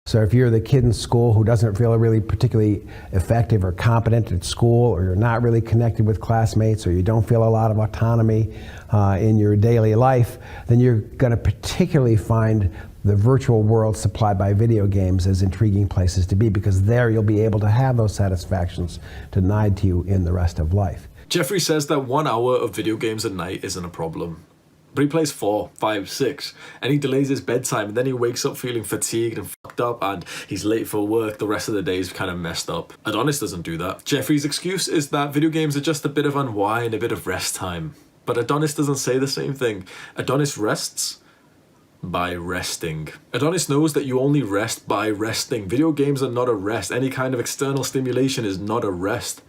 So if you're the kid in school who doesn't feel really particularly effective or competent at school, or you're not really connected with classmates, or you don't feel a lot of autonomy in your daily life, then you're going to particularly find the virtual world supplied by video games as intriguing places to be, because there you'll be able to have those satisfactions denied to you in the rest of life. Jeffrey says that 1 hour of video games a night isn't a problem. But he plays 4, 5, 6, and he delays his bedtime, and then he wakes up feeling fatigued and fucked up, and he's late for work. The rest of the day is kind of messed up. Adonis doesn't do that. Jeffrey's excuse is that video games are just a bit of unwind, a bit of rest time. But Adonis doesn't say the same thing. Adonis rests by resting. Adonis knows that you only rest by resting. Video games are not a rest. Any kind of external stimulation is not a rest.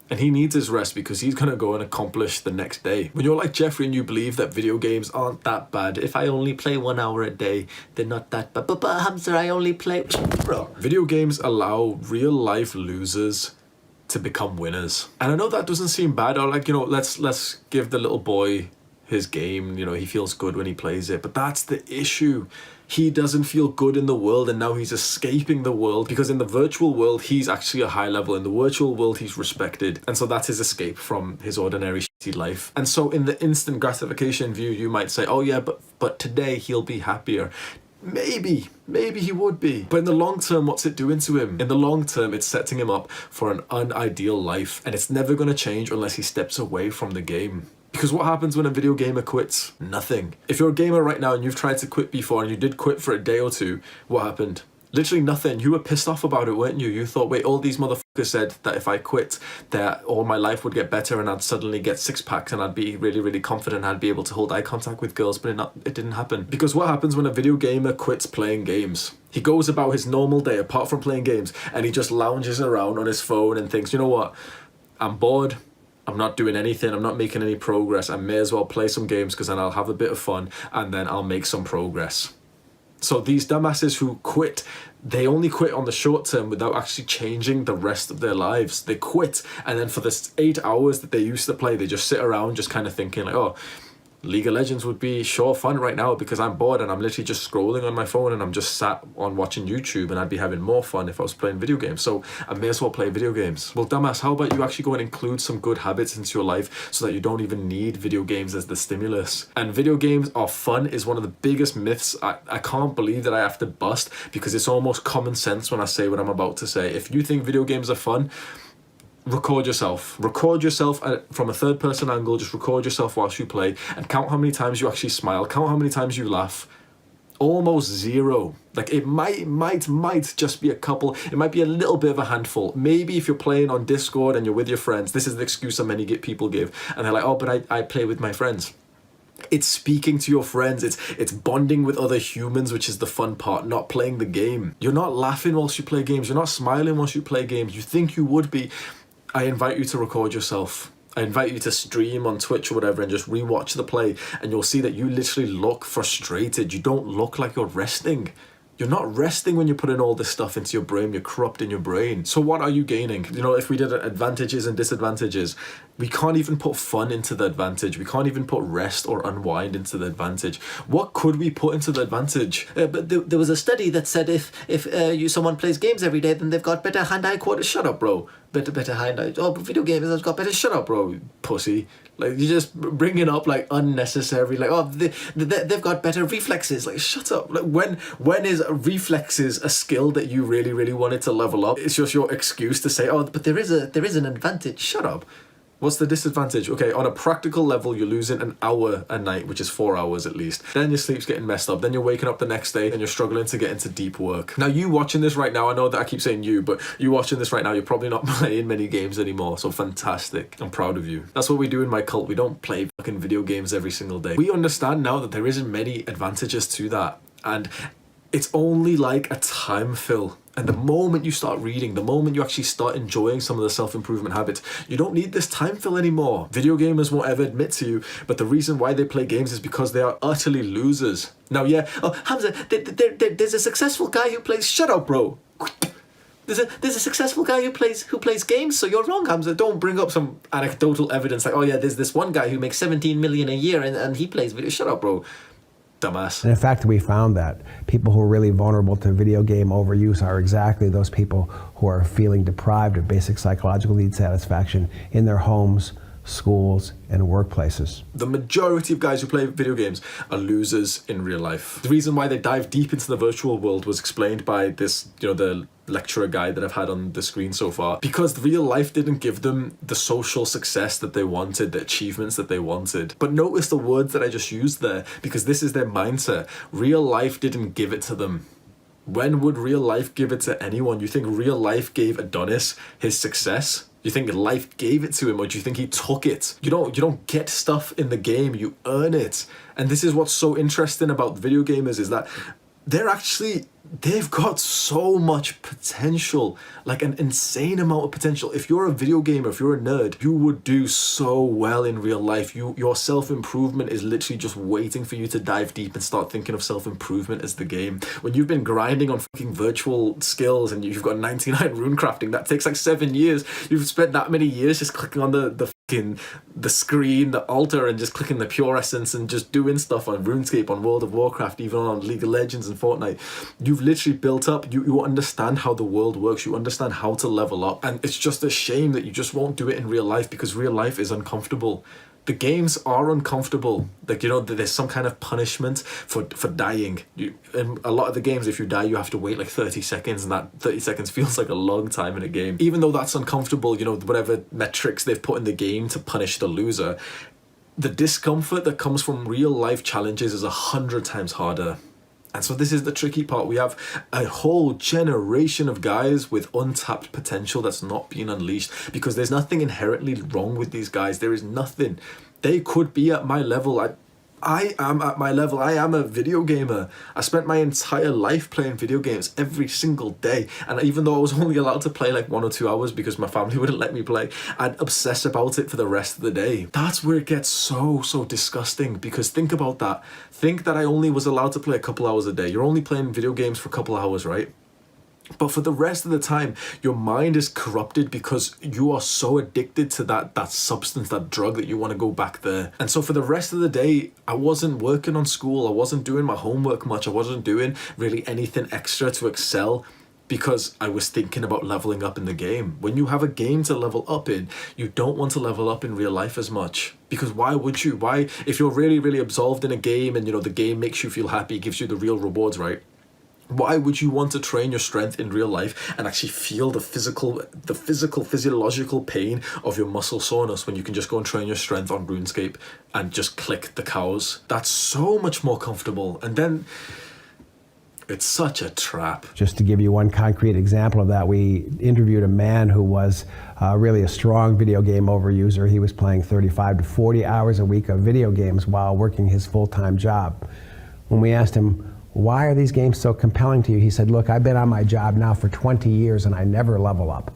And he needs his rest because he's going to go and accomplish the next day. When you're like Jeffrey and you believe that video games aren't that bad, if I only play 1 hour a day, they're not that bad. But Hamza, I only play... Bro. Video games allow real life losers to become winners. And I know that doesn't seem bad, or like, you know, let's give the little boy his game, you know, he feels good when he plays it. But that's the issue. He doesn't feel good in the world, and now he's escaping the world, because in the virtual world he's actually a high level. In the virtual world he's respected, and so that's his escape from his ordinary shitty life. And so in the instant gratification view, you might say, oh yeah, but today he'll be happier. Maybe he would be. But in the long term, what's it doing to him? In the long term, it's setting him up for an unideal life, and it's never going to change unless he steps away from the game. Because what happens when a video gamer quits? Nothing. If you're a gamer right now and you've tried to quit before and you did quit for a day or two, what happened? Literally nothing. You were pissed off about it, weren't you? You thought, wait, all these motherfuckers said that if I quit, that all my life would get better and I'd suddenly get six packs and I'd be really, really confident and I'd be able to hold eye contact with girls, but it didn't happen. Because what happens when a video gamer quits playing games? He goes about his normal day, apart from playing games, and he just lounges around on his phone and thinks, you know what? I'm bored. I'm not doing anything, I'm not making any progress, I may as well play some games because then I'll have a bit of fun and then I'll make some progress. So these dumbasses who quit, they only quit on the short term without actually changing the rest of their lives. They quit, and then for the 8 hours that they used to play, they just sit around just kind of thinking like, oh, League of Legends would be sure fun right now because I'm bored and I'm literally just scrolling on my phone and I'm just sat on watching YouTube, and I'd be having more fun if I was playing video games. So I may as well play video games. Well, dumbass, how about you actually go and include some good habits into your life so that you don't even need video games as the stimulus? And video games are fun is one of the biggest myths I can't believe that I have to bust, because it's almost common sense when I say what I'm about to say. If you think video games are fun, record yourself from a third person angle. Just record yourself whilst you play and count how many times you actually smile, count how many times you laugh. Almost zero. Like it might just be a couple, it might be a little bit of a handful. Maybe if you're playing on Discord and you're with your friends, this is the excuse that many people give, and they're like, oh, but I play with my friends. It's speaking to your friends, it's bonding with other humans, which is the fun part, not playing the game. You're not laughing whilst you play games, you're not smiling whilst you play games. You think you would be. I invite you to record yourself. I invite you to stream on Twitch or whatever and just rewatch the play, and you'll see that you literally look frustrated. You don't look like you're resting. You're not resting when you're putting all this stuff into your brain. You're corrupting your brain. So what are you gaining? You know, if we did advantages and disadvantages, we can't even put fun into the advantage. We can't even put rest or unwind into the advantage. What could we put into the advantage? But there was a study that said if someone plays games every day, then they've got better hand-eye coordination. Shut up, bro. Better hand-eye. Oh, video games have got better. Shut up, bro, pussy. Like, you just bring it up like unnecessary. Like, oh, they've got better reflexes. Like, shut up. Like, when is reflexes a skill that you really, really wanted to level up? It's just your excuse to say, oh, but there is an advantage. Shut up. What's the disadvantage? Okay, on a practical level, you're losing an hour a night, which is 4 hours at least. Then your sleep's getting messed up. Then you're waking up the next day and you're struggling to get into deep work. Now, you watching this right now, I know that I keep saying you, but you watching this right now, you're probably not playing many games anymore. So fantastic. I'm proud of you. That's what we do in my cult. We don't play fucking video games every single day. We understand now that there isn't many advantages to that. And it's only like a time fill. And the moment you start reading, the moment you actually start enjoying some of the self-improvement habits, you don't need this time fill anymore. Video gamers won't ever admit to you, but the reason why they play games is because they are utterly losers. Now, yeah, oh, Hamza, there's a successful guy who plays... Shut up, bro. There's a successful guy who plays games, so you're wrong, Hamza. Don't bring up some anecdotal evidence like, oh yeah, there's this one guy who makes 17 million a year and he plays video. Shut up, bro. dumbass. And in fact, we found that people who are really vulnerable to video game overuse are exactly those people who are feeling deprived of basic psychological need satisfaction in their homes, schools, and workplaces. The majority of guys who play video games are losers in real life. The reason why they dive deep into the virtual world was explained by this, the lecturer guy that I've had on the screen so far, because real life didn't give them the social success that they wanted, the achievements that they wanted. But notice the words that I just used there, because this is their mindset. Real life didn't give it to them. When would real life give it to anyone? You think real life gave Adonis his success? You think life gave it to him, or do you think he took it? You don't get stuff in the game, you earn it. And this is what's so interesting about video gamers, is that they've got so much potential, like an insane amount of potential. If you're a video gamer, if you're a nerd, you would do so well in real life. Your self-improvement is literally just waiting for you to dive deep and start thinking of self-improvement as the game. When you've been grinding on fucking virtual skills and you've got 99 rune crafting, that takes like 7 years. You've spent that many years just clicking on the screen, the altar, and just clicking the pure essence and just doing stuff on RuneScape, on World of Warcraft, even on League of Legends and Fortnite. You've literally built up, you understand how the world works, you understand how to level up, and it's just a shame that you just won't do it in real life, because real life is uncomfortable. The games are uncomfortable. Like, there's some kind of punishment for dying. In a lot of the games, if you die, you have to wait like 30 seconds, and that 30 seconds feels like a long time in a game. Even though that's uncomfortable, whatever metrics they've put in the game to punish the loser, the discomfort that comes from real life challenges is 100 times harder. And so this is the tricky part. We have a whole generation of guys with untapped potential that's not being unleashed, because there's nothing inherently wrong with these guys. There is nothing. They could be at my level. I am at my level. I am a video gamer. I spent my entire life playing video games every single day. And even though I was only allowed to play like 1 or 2 hours because my family wouldn't let me play, I'd obsess about it for the rest of the day. That's where it gets so disgusting, because think about that. Think that I only was allowed to play a couple hours a day. You're only playing video games for a couple hours, right? But for the rest of the time, your mind is corrupted because you are so addicted to that substance, that drug, that you want to go back there. And so for the rest of the day, I wasn't working on school. I wasn't doing my homework much. I wasn't doing really anything extra to excel, because I was thinking about leveling up in the game. When you have a game to level up in, you don't want to level up in real life as much. Because why would you? Why, if you're really, really absolved in a game and the game makes you feel happy, gives you the real rewards, right? Why would you want to train your strength in real life and actually feel the physiological pain of your muscle soreness when you can just go and train your strength on RuneScape and just click the cows? That's so much more comfortable. And then it's such a trap. Just to give you one concrete example of that, we interviewed a man who was really a strong video game overuser. He was playing 35 to 40 hours a week of video games while working his full-time job. When we asked him, why are these games so compelling to you? He said, look, I've been on my job now for 20 years and I never level up.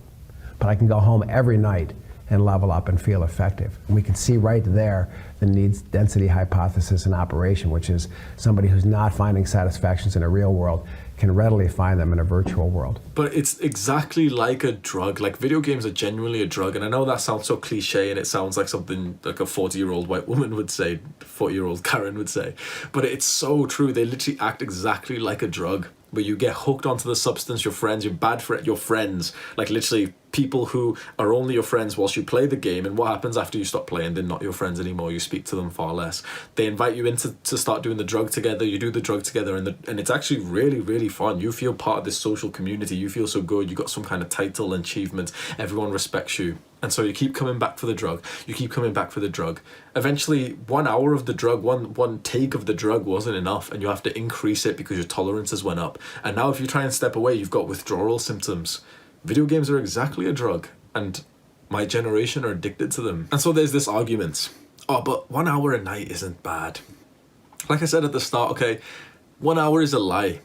But I can go home every night and level up and feel effective. And we can see right there the needs density hypothesis in operation, which is somebody who's not finding satisfactions in a real world can readily find them in a virtual world. But it's exactly like a drug. Like, video games are genuinely a drug. And I know that sounds so cliche, and it sounds like something like a 40-year-old white woman would say, 40-year-old Karen would say. But it's so true. They literally act exactly like a drug, where you get hooked onto the substance. Your friends, your friends, like literally people who are only your friends whilst you play the game. And what happens after you stop playing? They're not your friends anymore. You speak to them far less. They invite you in to start doing the drug together. You do the drug together, and it's actually really, really fun. You feel part of this social community. You feel so good. You got some kind of title and achievement. Everyone respects you. And so you keep coming back for the drug. You keep coming back for the drug. Eventually, 1 hour of the drug, one take of the drug wasn't enough, and you have to increase it because your tolerances went up. And now if you try and step away, you've got withdrawal symptoms. Video games are exactly a drug, and my generation are addicted to them. And so there's this argument. Oh, but 1 hour a night isn't bad. Like I said at the start, okay, 1 hour is a lie.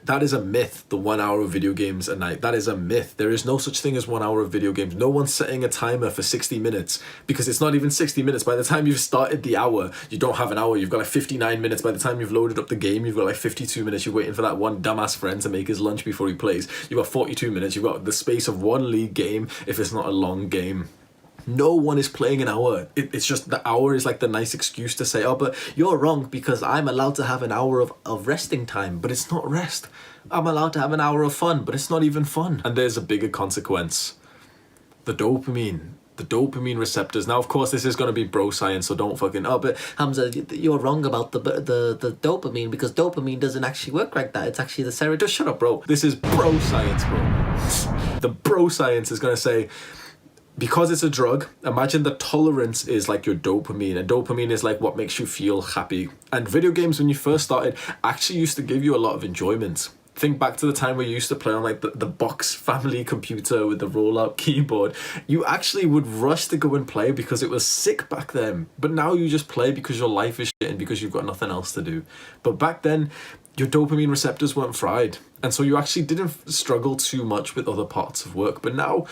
That is a myth, the 1 hour of video games a night. That is a myth. There is no such thing as 1 hour of video games. No one's setting a timer for 60 minutes, because it's not even 60 minutes. By the time you've started the hour, you don't have an hour. You've got like 59 minutes. By the time you've loaded up the game, you've got like 52 minutes. You're waiting for that one dumbass friend to make his lunch before he plays. You've got 42 minutes. You've got the space of one league game if it's not a long game. No one is playing an hour. It's just the hour is like the nice excuse to say, oh, but you're wrong because I'm allowed to have an hour of resting time, but it's not rest. I'm allowed to have an hour of fun, but it's not even fun. And there's a bigger consequence. The dopamine receptors. Now, of course, this is going to be bro science, so don't fucking, oh, but Hamza, you're wrong about the dopamine, because dopamine doesn't actually work like that. It's actually the serotonin. just shut up, bro. This is bro science, bro. The bro science is going to say, because it's a drug, imagine the tolerance is like your dopamine, and dopamine is like what makes you feel happy. And video games, when you first started, actually used to give you a lot of enjoyment. Think back to the time where you used to play on like the box family computer with the roll-out keyboard. You actually would rush to go and play because it was sick back then. But now you just play because your life is shit and because you've got nothing else to do. But back then, your dopamine receptors weren't fried. And so you actually didn't struggle too much with other parts of work. But now,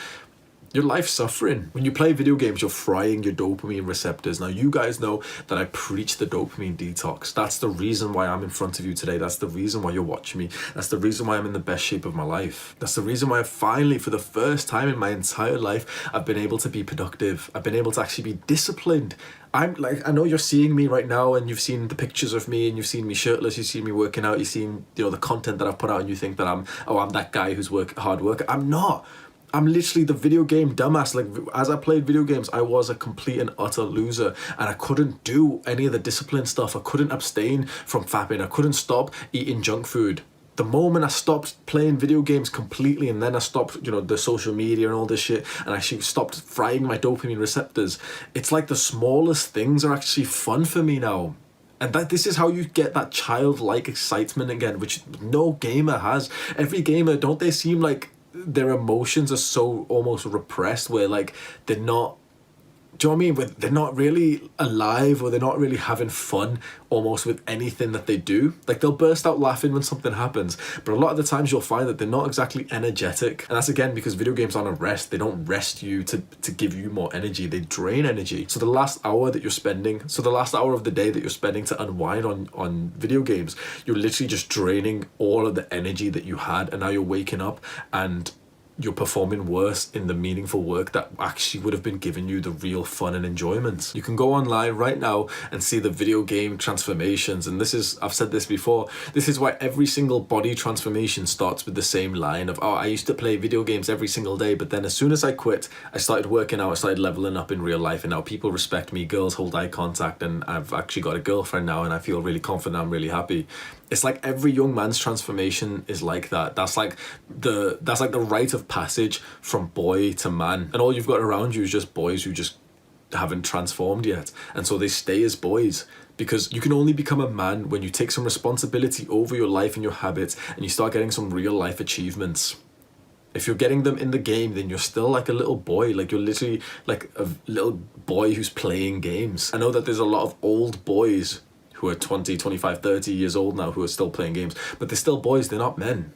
your life's suffering. When you play video games, you're frying your dopamine receptors. Now, you guys know that I preach the dopamine detox. That's the reason why I'm in front of you today. That's the reason why you're watching me. That's the reason why I'm in the best shape of my life. That's the reason why I finally, for the first time in my entire life, I've been able to be productive. I've been able to actually be disciplined. I know you're seeing me right now, and you've seen the pictures of me, and you've seen me shirtless, you've seen me working out, you've seen, the content that I've put out, and you think that I'm that guy who's hard worker. I'm not. I'm literally the video game dumbass. Like, as I played video games, I was a complete and utter loser, and I couldn't do any of the discipline stuff. I couldn't abstain from fapping. I couldn't stop eating junk food. The moment I stopped playing video games completely, and then I stopped, the social media and all this shit, and actually stopped frying my dopamine receptors, it's like the smallest things are actually fun for me now. And this is how you get that childlike excitement again, which no gamer has. Every gamer, don't they seem like their emotions are so almost repressed, where like they're not, do you know what I mean? They're not really alive, or they're not really having fun almost with anything that they do. Like, they'll burst out laughing when something happens, but a lot of the times you'll find that they're not exactly energetic. And that's again because video games aren't a rest. They don't rest you to give you more energy. They drain energy. So the last hour of the day that you're spending to unwind on video games, you're literally just draining all of the energy that you had, and now you're waking up and you're performing worse in the meaningful work that actually would have been giving you the real fun and enjoyment. You can go online right now and see the video game transformations, and I've said this before, this is why every single body transformation starts with the same line of, I used to play video games every single day, but then as soon as I quit, I started working out, I started leveling up in real life, and now people respect me, girls hold eye contact, and I've actually got a girlfriend now, and I feel really confident, I'm really happy. It's like every young man's transformation is like that. That's like the rite of passage from boy to man. And all you've got around you is just boys who just haven't transformed yet. And so they stay as boys, because you can only become a man when you take some responsibility over your life and your habits, and you start getting some real life achievements. If you're getting them in the game, then you're still like a little boy. Like, you're literally like a little boy who's playing games. I know that there's a lot of old boys who are 20, 25, 30 years old now who are still playing games, but they're still boys, they're not men.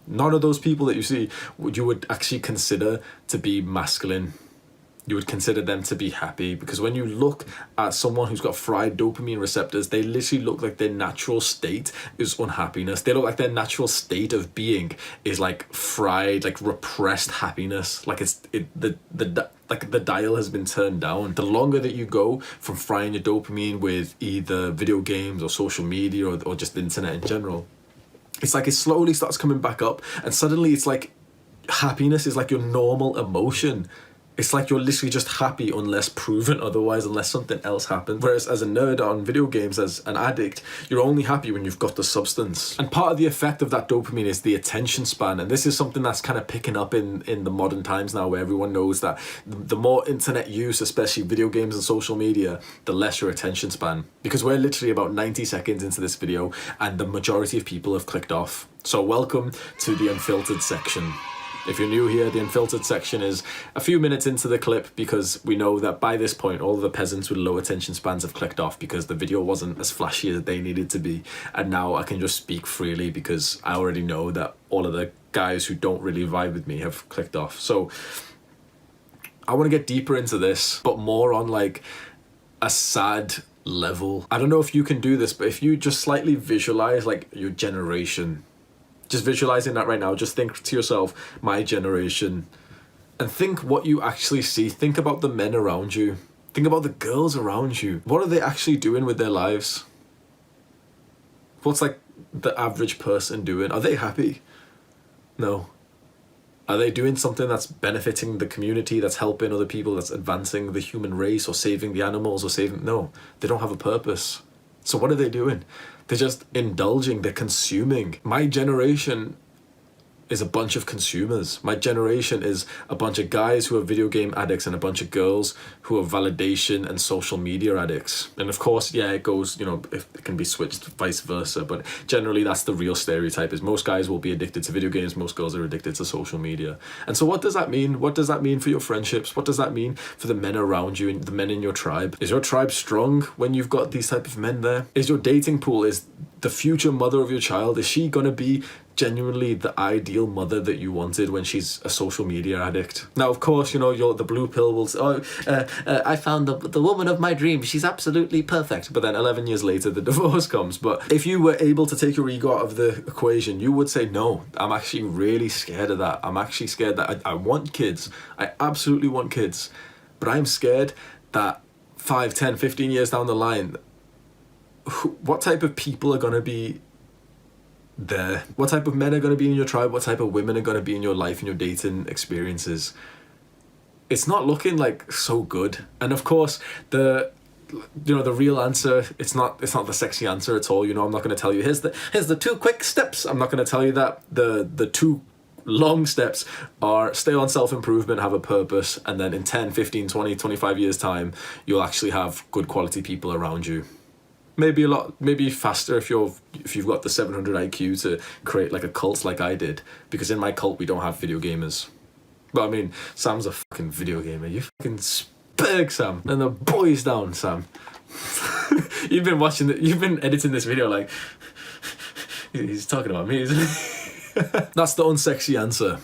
None of those people that you see you would actually consider to be masculine. You would consider them to be happy, because when you look at someone who's got fried dopamine receptors, they literally look like their natural state is unhappiness. They look like their natural state of being is like fried, like repressed happiness. Like the dial has been turned down. The longer that you go from frying your dopamine with either video games or social media or just the internet in general, it's like it slowly starts coming back up, and suddenly it's like happiness is like your normal emotion. It's like you're literally just happy unless proven otherwise, unless something else happens. Whereas as a nerd on video games, as an addict, you're only happy when you've got the substance. And part of the effect of that dopamine is the attention span. And this is something that's kind of picking up in the modern times now, where everyone knows that the more internet use, especially video games and social media, the less your attention span. Because we're literally about 90 seconds into this video, and the majority of people have clicked off. So welcome to the unfiltered section. If you're new here, the unfiltered section is a few minutes into the clip, because we know that by this point, all of the peasants with low attention spans have clicked off because the video wasn't as flashy as they needed to be. And now I can just speak freely because I already know that all of the guys who don't really vibe with me have clicked off. So I want to get deeper into this, but more on like a sad level. I don't know if you can do this, but if you just slightly visualize like your generation, just visualizing that right now, just think to yourself, my generation, and think what you actually see. Think about the men around you. Think about the girls around you. What are they actually doing with their lives? What's like the average person doing? Are they happy? No. Are they doing something that's benefiting the community, that's helping other people, that's advancing the human race or saving the animals or saving... No, they don't have a purpose. So what are they doing? They're just indulging, they're consuming. My generation is a bunch of consumers. My generation is a bunch of guys who are video game addicts and a bunch of girls who are validation and social media addicts. And of course, yeah, it goes, it can be switched vice versa, but generally that's the real stereotype, is most guys will be addicted to video games, most girls are addicted to social media. And so what does that mean? What does that mean for your friendships? What does that mean for the men around you and the men in your tribe? Is your tribe strong when you've got these type of men there? Is your dating pool, is the future mother of your child, is she gonna be genuinely the ideal mother that you wanted when she's a social media addict? Now, of course, the blue pill will say, I found the woman of my dreams, she's absolutely perfect. But then 11 years later, the divorce comes. But if you were able to take your ego out of the equation, you would say, no, I'm actually really scared of that. I'm actually scared that I want kids. I absolutely want kids. But I'm scared that 5, 10, 15 years down the line, what type of people are going to be there? What type of men are going to be in your tribe? What type of women are going to be in your life and your dating experiences? It's not looking like so good. And of course, the real answer, it's not the sexy answer at all. I'm not going to tell you here's the 2 quick steps. I'm not going to tell you that. The 2 long steps are stay on self-improvement, have a purpose, and then in 10, 15, 20, 25 years time, you'll actually have good quality people around you. Maybe faster if you've got the 700 IQ to create like a cult like I did, because in my cult we don't have video gamers. But I mean, Sam's a fucking video gamer. You fucking spurg, Sam, and the boys down, Sam. You've been editing this video like he's talking about me, isn't he? That's the unsexy answer.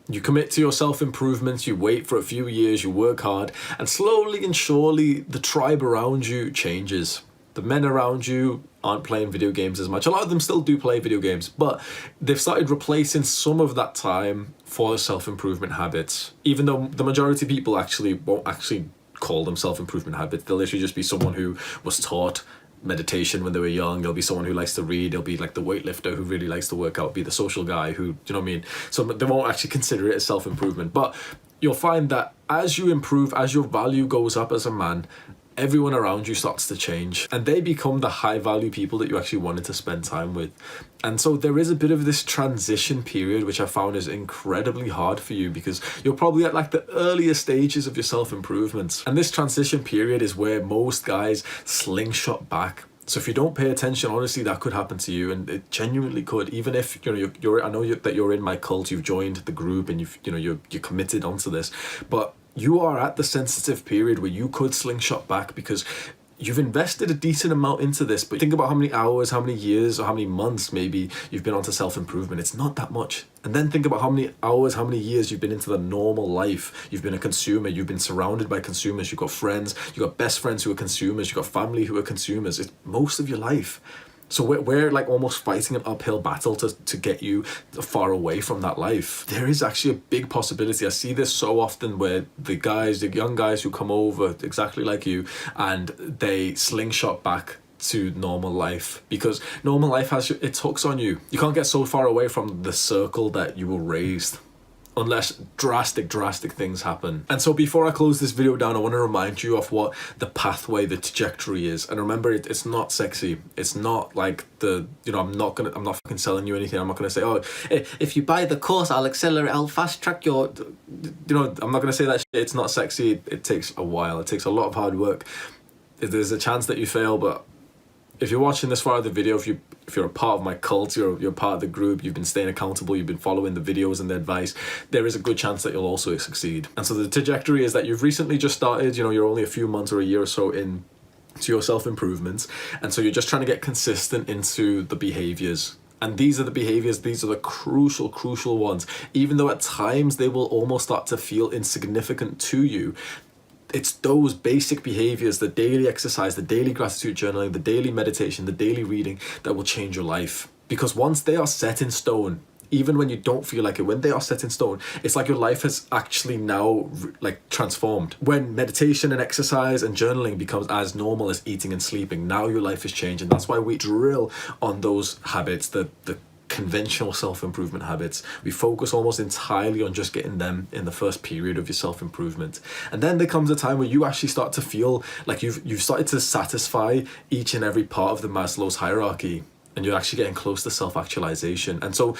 You commit to your self-improvement, you wait for a few years, you work hard, and slowly and surely the tribe around you changes. The men around you aren't playing video games as much. A lot of them still do play video games, but they've started replacing some of that time for self-improvement habits. Even though the majority of people won't actually call them self-improvement habits. They'll literally just be someone who was taught meditation when they were young. There'll be someone who likes to read. There'll be like the weightlifter who really likes to work out. Be the social guy who, do you know what I mean? So they won't actually consider it as self-improvement. But you'll find that as you improve, as your value goes up as a man, everyone around you starts to change and they become the high value people that you actually wanted to spend time with. And so there is a bit of this transition period, which I found is incredibly hard for you because you're probably at like the earlier stages of your self-improvement. And this transition period is where most guys slingshot back. So if you don't pay attention, honestly, that could happen to you, and it genuinely could. Even if I know that you're in my cult, you've joined the group, and you're committed onto this, but you are at the sensitive period where you could slingshot back because you've invested a decent amount into this. But think about how many hours, how many years, or how many months maybe you've been onto self-improvement. It's not that much. And then think about how many hours, how many years you've been into the normal life. You've been a consumer. You've been surrounded by consumers. You've got friends. You've got best friends who are consumers. You've got family who are consumers. It's most of your life. So we're like almost fighting an uphill battle to get you far away from that life. There is actually a big possibility. I see this so often where the young guys who come over exactly like you, and they slingshot back to normal life, because normal life has its hooks on you. You can't get so far away from the circle that you were raised unless drastic things happen. And so before I close this video down, I want to remind you of what the pathway, the trajectory is. And remember, it's not sexy. It's not like I'm not fucking selling you anything. I'm not gonna say, oh, if you buy the course, I'll fast track your, I'm not gonna say that shit. It's not sexy. It takes a while. It takes a lot of hard work. There's a chance that you fail, but if you're watching this far of the video, if you're a part of my cult, you're part of the group, you've been staying accountable, you've been following the videos and the advice, there is a good chance that you'll also succeed. And so the trajectory is that you've recently just started, you're only a few months or a year or so in to your self-improvements, and so you're just trying to get consistent into the behaviors. And these are the behaviors, these are the crucial ones. Even though at times they will almost start to feel insignificant to you, it's those basic behaviors, the daily exercise, the daily gratitude journaling, the daily meditation, the daily reading that will change your life. Because once they are set in stone, even when you don't feel like it, when they are set in stone, it's like your life has actually now like transformed. When meditation and exercise and journaling becomes as normal as eating and sleeping, now your life is changing. That's why we drill on those habits, the conventional self-improvement habits. We focus almost entirely on just getting them in the first period of your self-improvement. And then there comes a time where you actually start to feel like you've started to satisfy each and every part of the Maslow's hierarchy, and you're actually getting close to self-actualization. And so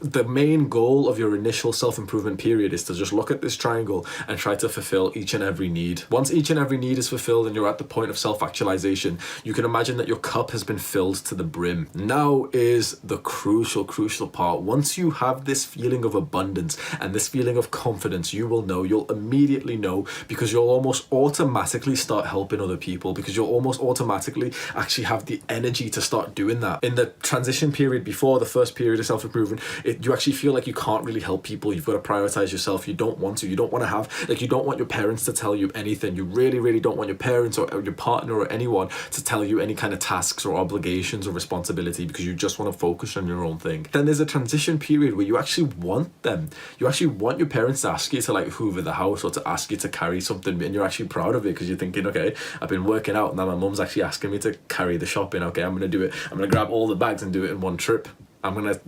the main goal of your initial self-improvement period is to just look at this triangle and try to fulfill each and every need. Once each and every need is fulfilled and you're at the point of self-actualization, you can imagine that your cup has been filled to the brim. Now is the crucial part. Once you have this feeling of abundance and this feeling of confidence, you'll immediately know, because you'll almost automatically start helping other people, because you'll almost automatically actually have the energy to start doing that. In the transition period before the first period of self-improvement, you actually feel like you can't really help people. You've got to prioritize yourself. You don't want to have, like, you don't want your parents to tell you anything. You really don't want your parents or your partner or anyone to tell you any kind of tasks or obligations or responsibility, because you just want to focus on your own thing. Then there's a transition period where you actually want your parents to ask you to like hoover the house or to ask you to carry something, and you're actually proud of it because you're thinking, okay, I've been working out, now my mum's actually asking me to carry the shopping. Okay, I'm going to do it. I'm going to grab all the bags and do it in one trip.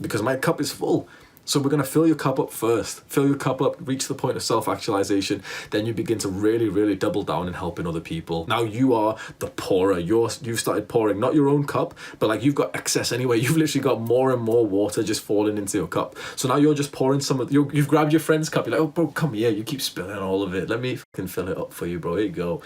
Because my cup is full. So we're going to fill your cup up first. Fill your cup up, reach the point of self-actualization. Then you begin to really double down in helping other people. Now you are the pourer. You've started pouring, not your own cup, but like you've got excess anyway. You've literally got more and more water just falling into your cup. So now you're just pouring you've grabbed your friend's cup. You're like, oh bro, come here. You keep spilling all of it. Let me fucking fill it up for you, bro. Here you go,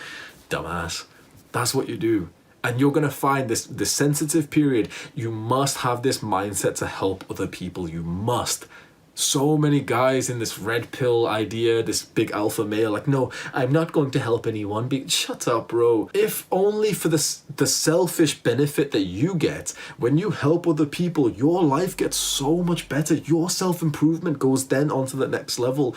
dumbass. That's what you do. And you're going to find this sensitive period, you must have this mindset to help other people. You must. So many guys in this red pill idea, this big alpha male, like, no, I'm not going to help anyone. Shut up, bro. If only for the selfish benefit that you get, when you help other people, your life gets so much better. Your self-improvement goes then on to the next level.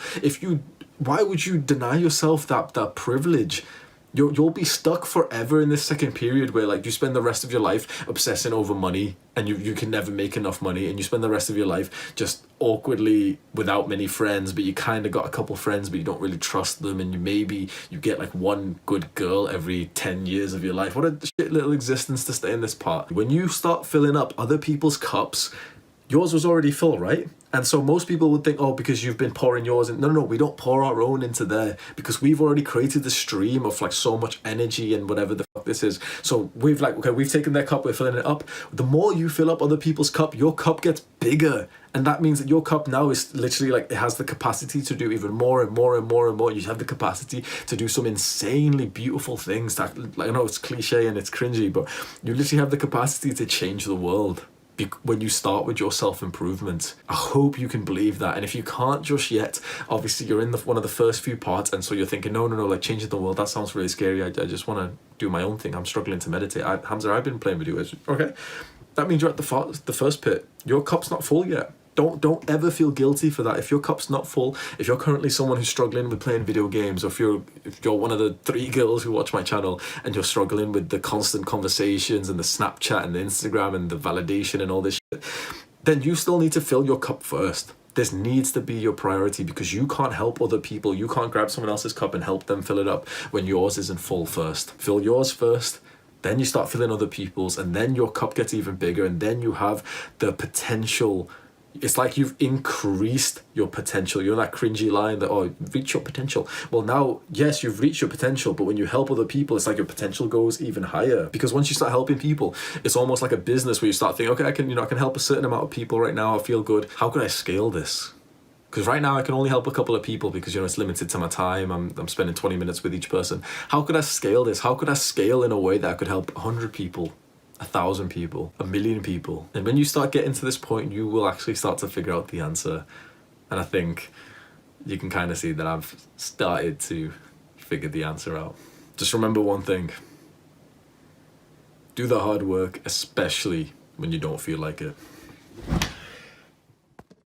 Why would you deny yourself that privilege? You'll be stuck forever in this second period where like you spend the rest of your life obsessing over money, and you can never make enough money, and you spend the rest of your life just awkwardly without many friends, but you kind of got a couple friends but you don't really trust them, and you get like one good girl every 10 years of your life. What a shit little existence to stay in this part. When you start filling up other people's cups, yours was already full, right? And so most people would think, oh, because you've been pouring yours in. No, we don't pour our own into there, because we've already created the stream of like so much energy and whatever the fuck this is. So we've taken their cup, we're filling it up. The more you fill up other people's cup, your cup gets bigger. And that means that your cup now is literally like, it has the capacity to do even more and more and more and more. You have the capacity to do some insanely beautiful things that, like, I know it's cliche and it's cringy, but you literally have the capacity to change the world when you start with your self-improvement. I hope you can believe that. And if you can't just yet, obviously you're in one of the first few parts, and so you're thinking, no, like changing the world, that sounds really scary. I just want to do my own thing. I'm struggling to meditate. Hamza, I've been playing video games. Okay, that means you're at the first pit. Your cup's not full yet. Don't ever feel guilty for that. If your cup's not full, if you're currently someone who's struggling with playing video games, or if you're one of the 3 girls who watch my channel and you're struggling with the constant conversations and the Snapchat and the Instagram and the validation and all this shit, then you still need to fill your cup first. This needs to be your priority, because you can't help other people. You can't grab someone else's cup and help them fill it up when yours isn't full first. Fill yours first. Then you start filling other people's, and then your cup gets even bigger, and then you have the potential. It's like you've increased your potential. You're that cringy line that, oh, reach your potential. Well, now, yes, you've reached your potential, but when you help other people, it's like your potential goes even higher. Because once you start helping people, it's almost like a business where you start thinking, okay, I can help a certain amount of people right now. I feel good. How could I scale this? Because right now I can only help a couple of people because, it's limited to my time. I'm spending 20 minutes with each person. How could I scale this? How could I scale in a way that I could help 100 people? 1,000 people, 1,000,000 people. And when you start getting to this point, you will actually start to figure out the answer. And I think you can kind of see that I've started to figure the answer out. Just remember one thing. Do the hard work, especially when you don't feel like it.